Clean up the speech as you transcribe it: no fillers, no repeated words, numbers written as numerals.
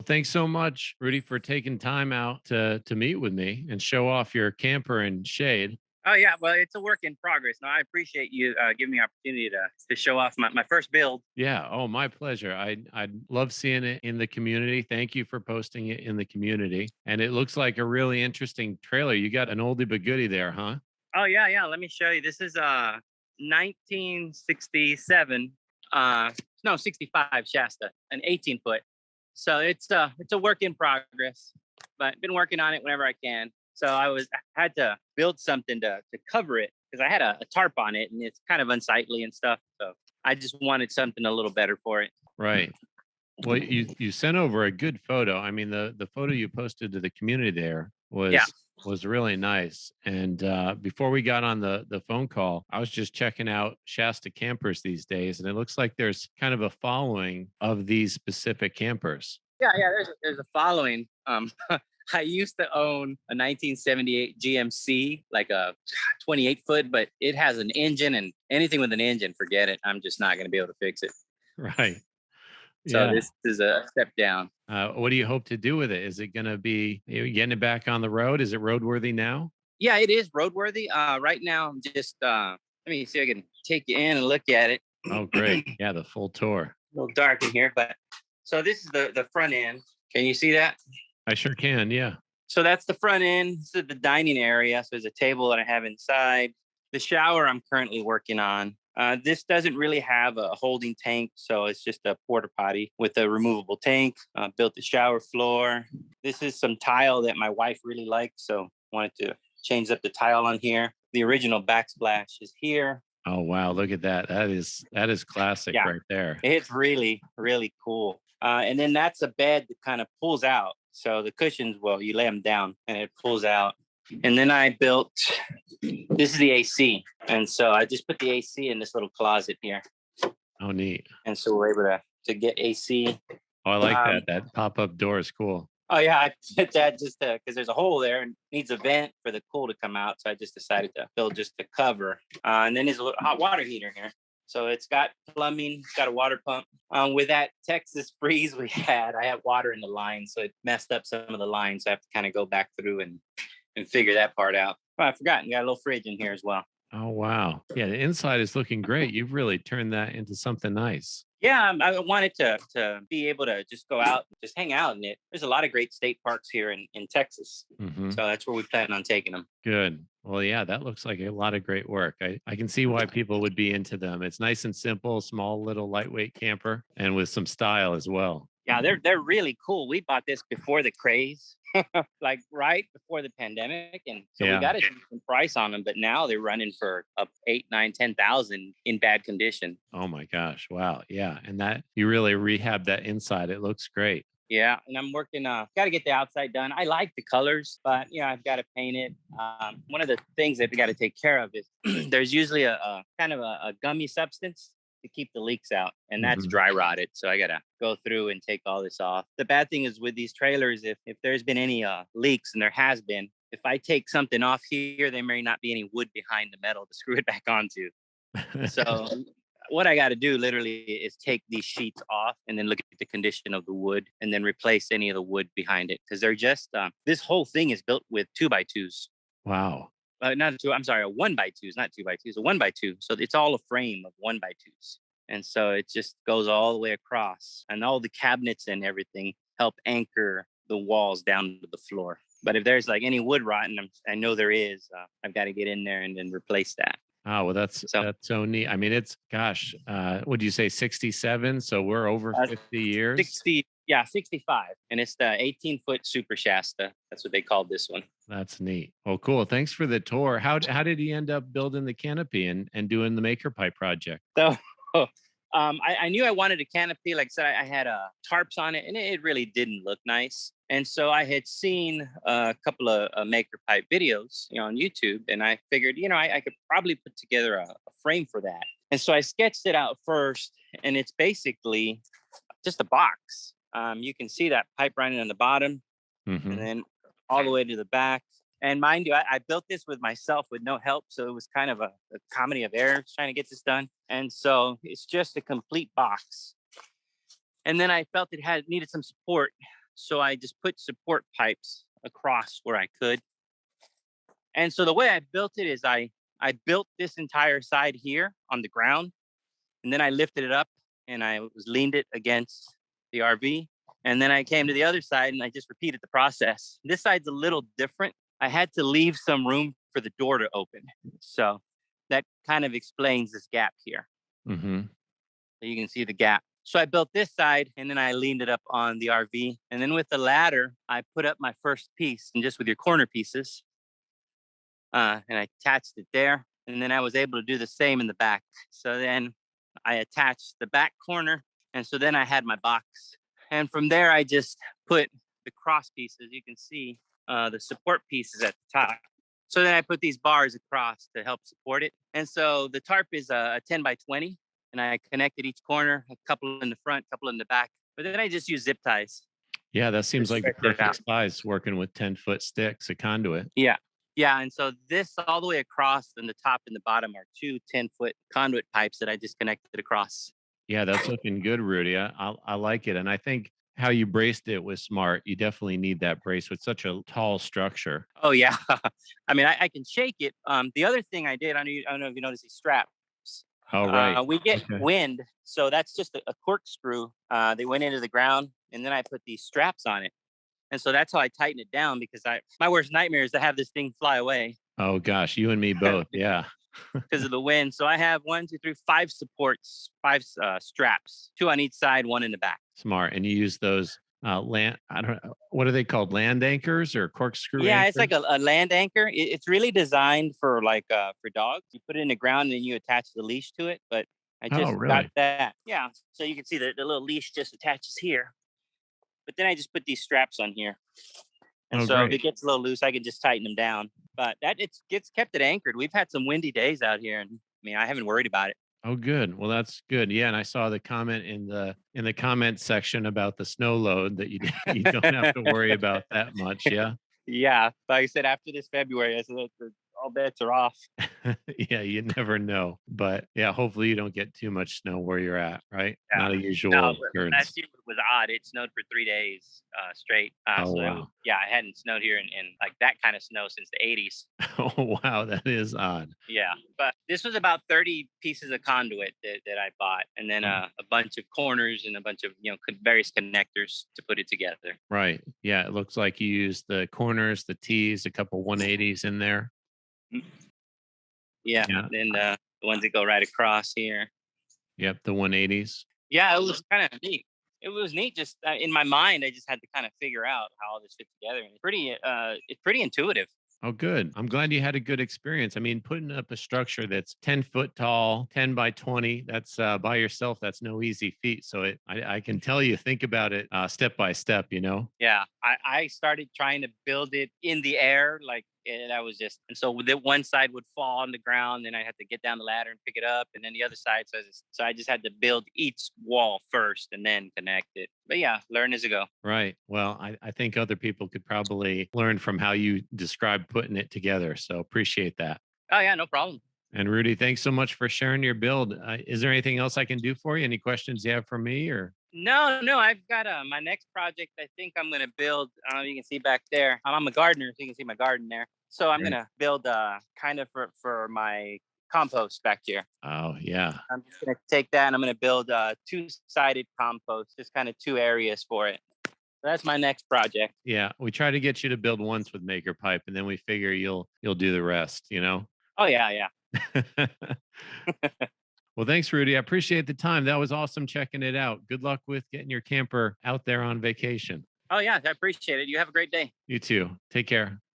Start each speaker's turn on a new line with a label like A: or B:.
A: thanks so much, Rudy, for taking time out to meet with me and show off your camper and shade.
B: Oh yeah, well, it's a work in progress. No, I appreciate you giving me the opportunity to show off my first build.
A: Yeah. Oh, my pleasure. I love seeing it in the community. Thank you for posting it in the community. And it looks like a really interesting trailer. You got an oldie but goodie there, huh?
B: Oh yeah, yeah. Let me show you. This is 1967. Uh, no, 65 Shasta, an 18 foot. So it's a work in progress, but been working on it whenever I can. So I had to build something to cover it because I had a tarp on it and it's kind of unsightly and stuff. So I just wanted something a little better for it.
A: Right. Well, you sent over a good photo. I mean, the photo you posted to the community there
B: Yeah.
A: was really nice. And before we got on the phone call, I was just checking out Shasta campers these days, and it looks like there's kind of a following of these specific campers.
B: Yeah, yeah. There's a following. I used to own a 1978 GMC, like a 28 foot, but it has an engine, and anything with an engine, forget it. I'm just not going to be able to fix it.
A: Right.
B: So
A: Yeah.
B: this is a step down.
A: What do you hope to do with it? Is it going to be you getting it back on the road? Is it roadworthy now?
B: Yeah, it is roadworthy. Right now, I'm just let me see if I can take you in and look at it.
A: Oh,
B: A
A: great. Yeah, the full tour.
B: little dark in here, but so this is the front end. Can you see that?
A: I sure can. Yeah.
B: So that's the front end. This is the dining area. So there's a table that I have inside. The shower I'm currently working on. This doesn't really have a holding tank, so it's just a porta potty with a removable tank. Built the shower floor. This is some tile that my wife really likes, so wanted to change up the tile on here. The original backsplash is here.
A: Oh wow, look at that. That is classic
B: Yeah,
A: right there.
B: it's really, really cool. And then that's a bed that kind of pulls out. So the cushions, well, you lay them down and it pulls out. And then I built, this is the AC. And so I just put the AC in this little closet here.
A: Oh neat.
B: And so we're able to get AC.
A: Oh, I like
B: Um,
A: that. That pop-up door is cool.
B: oh yeah, I did that just because there's a hole there and needs a vent for the cool to come out. So I just decided to build just the cover. And then there's a little hot water heater here. So it's got plumbing, it's got a water pump. With that Texas freeze we had, I had water in the line, so it messed up some of the lines. So I have to kind of go back through and figure that part out. Oh, I forgot, you got a little fridge in here as well.
A: Oh wow. Yeah, the inside is looking great. You've really turned that into something nice.
B: Yeah, I wanted to be able to just go out and just hang out in it. There's a lot of great state parks here in Texas.
A: Hmm.
B: So that's where we plan on taking them.
A: Good. Well, yeah, that looks like a lot of great work. I can see why people would be into them. It's nice and simple, small, little lightweight camper, and with some style as well.
B: Yeah, they're really cool. We bought this before the craze, like right before the pandemic, and so we
A: Yeah.
B: got a decent price on them. But now they're running for up 8, 9, 10,000 in bad condition.
A: Oh my gosh. Wow. Yeah. And that you really rehab that inside. It looks great.
B: Yeah, and I'm working. Got to get the outside done. I like the colors, but I've got to paint it. One of the things that we got to take care of is there's usually a kind of a gummy substance to keep the leaks out, and that's
A: Mhm.
B: dry rotted. So I gotta go through and take all this off. The bad thing is with these trailers, if there's been any leaks, and there has been, if I take something off here, there may not be any wood behind the metal to screw it back onto. So what I got to do literally is take these sheets off and then look at the condition of the wood and then replace any of the wood behind it because they're just this whole thing is built with 2x2s.
A: Wow.
B: Not two. I'm sorry, a 1x2s, not 2x2s, a 1x2. So it's all a frame of 1x2s, and so it just goes all the way across, and all the cabinets and everything help anchor the walls down to the floor. But if there's like any wood rot, and I know there is, I've got to get in there and then replace that.
A: Oh, well, that's
B: So
A: that's so neat. I mean, it's gosh, would you say 67? So we're over
B: uh,
A: 50 years.
B: 60, yeah, 65. And it's the 18-foot Super Shasta. That's what they called this one.
A: That's neat. Well, cool. Thanks for the tour. How did he end up building the canopy and doing the Maker Pipe project?
B: So I knew I wanted a canopy. Like I said, I had tarps on it, and it really didn't look nice. And so I had seen a couple of Maker Pipe videos, on YouTube, and I figured, I could probably put together a frame for that. And so I sketched it out first, and it's basically just a box. You can see that pipe running on the bottom, and
A: Hmm.
B: then all the way to the back. And mind you, I built this with myself with no help. So it was kind of a comedy of errors trying to get this done. And so it's just a complete box. And then I felt it needed some support. So I just put support pipes across where I could. And so the way I built it is I built this entire side here on the ground, and then I lifted it up and I was leaned it against the RV. And then I came to the other side and I just repeated the process. This side's a little different. I had to leave some room for the door to open. So that kind of explains this gap here.
A: Hmm.
B: So you can see the gap. So I built this side and then I leaned it up on the RV. And then with the ladder, I put up my first piece, and just with your corner pieces, and I attached it there. And then I was able to do the same in the back. So then I attached the back corner. And so then I had my box. And from there, I just put the cross pieces. You can see the support pieces at the top. So then I put these bars across to help support it. And so the tarp is a 10 by 20. And I connected each corner, a couple in the front, a couple in the back. But then I just use zip ties
A: Yeah, that
B: to
A: seems like the
B: stretch it out.
A: perfect size working with 10-foot sticks, a conduit.
B: Yeah. Yeah. And so this all the way across, and the top and the bottom are two 10-foot conduit pipes that I just connected across.
A: Yeah, that's looking good, Rudy. I like it. And I think how you braced it was smart. You definitely need that brace with such a tall structure.
B: Oh, yeah. I mean, I can shake it. The other thing I did, I don't know if you noticed these straps.
A: Oh, right.
B: We get
A: Okay.
B: wind. So that's just a corkscrew. They went into the ground, and then I put these straps on it. And so that's how I tighten it down, because my worst nightmare is to have this thing fly away
A: Oh gosh, you and me both. Yeah.
B: because of the wind. So I have one, two, three, five supports, five straps, two on each side, one in the back.
A: Smart. And you use those land I don't know, what are they called? Land anchors or corkscrew
B: Yeah, it's like
A: anchors?
B: a land anchor. It's really designed for for dogs. You put it in the ground and then you attach the leash to it. But I
A: Oh,
B: just got
A: really?
B: that. Yeah. So you can see the little leash just attaches here. But then I just put these straps on here. And
A: Oh,
B: so if
A: great.
B: it gets a little loose, I can just tighten them down. But that it's gets kept it anchored. We've had some windy days out here, and I mean I haven't worried about it.
A: Oh, good. Well, that's good. Yeah, and I saw the comment in the comment section about the snow load that you you don't have to worry about that much. Yeah.
B: Yeah. Like I said, after this February, I said all bets are off.
A: Yeah, you never know. But yeah, hopefully you don't get too much snow where you're at, right?
B: Yeah.
A: Not a
B: No,
A: usual
B: but
A: occurrence.
B: last year was odd. It snowed for 3 days straight.
A: Oh,
B: So it was,
A: wow.
B: yeah, I hadn't snowed here in like that kind of snow since the 80s.
A: Oh, wow, that is odd.
B: Yeah. But this was about 30 pieces of conduit that I bought, and then
A: Oh,
B: a bunch of corners and a bunch of, various connectors to put it together.
A: right. Yeah, it looks like you used the corners, the T's, a couple 180s in there.
B: Mm. Yeah.
A: Yeah.
B: Then the ones that go right across here.
A: Yep, the 180s.
B: Yeah. It was kind of neat. It was neat. Just in my mind, I just had to kind of figure out how all this fits together. And it's pretty intuitive.
A: Oh, good. I'm glad you had a good experience. I mean, putting up a structure that's 10 foot tall, 10 by 20, that's by yourself, that's no easy feat. So I can tell you, think about it step by step, you know?
B: Yeah, I started trying to build it in the air, like, and I was just, and so the one side would fall on the ground, then I had to get down the ladder and pick it up, and then the other side. So I just had to build each wall first and then connect it. But yeah, learn as you go.
A: Right. Well, I think other people could probably learn from how you described putting it together. So appreciate that.
B: Oh yeah, no problem.
A: And Rudy, thanks so much for sharing your build. Is there anything else I can do for you? Any questions you have for me or?
B: No, no, I've got my next project. I think I'm gonna build. I don't know if you can see back there. I'm a gardener, so you can see my garden there. So I'm
A: Right.
B: gonna build kind of for my compost back here.
A: Oh, yeah.
B: I'm just gonna take that and I'm gonna build two-sided compost, just kind of two areas for it. So that's my next project.
A: Yeah. We try to get you to build once with Maker Pipe and then we figure you'll do the rest, you know?
B: Oh yeah, yeah.
A: Well, thanks, Rudy. I appreciate the time. That was awesome checking it out. Good luck with getting your camper out there on vacation.
B: Oh yeah, I appreciate it. You have a great day.
A: You too. Take care.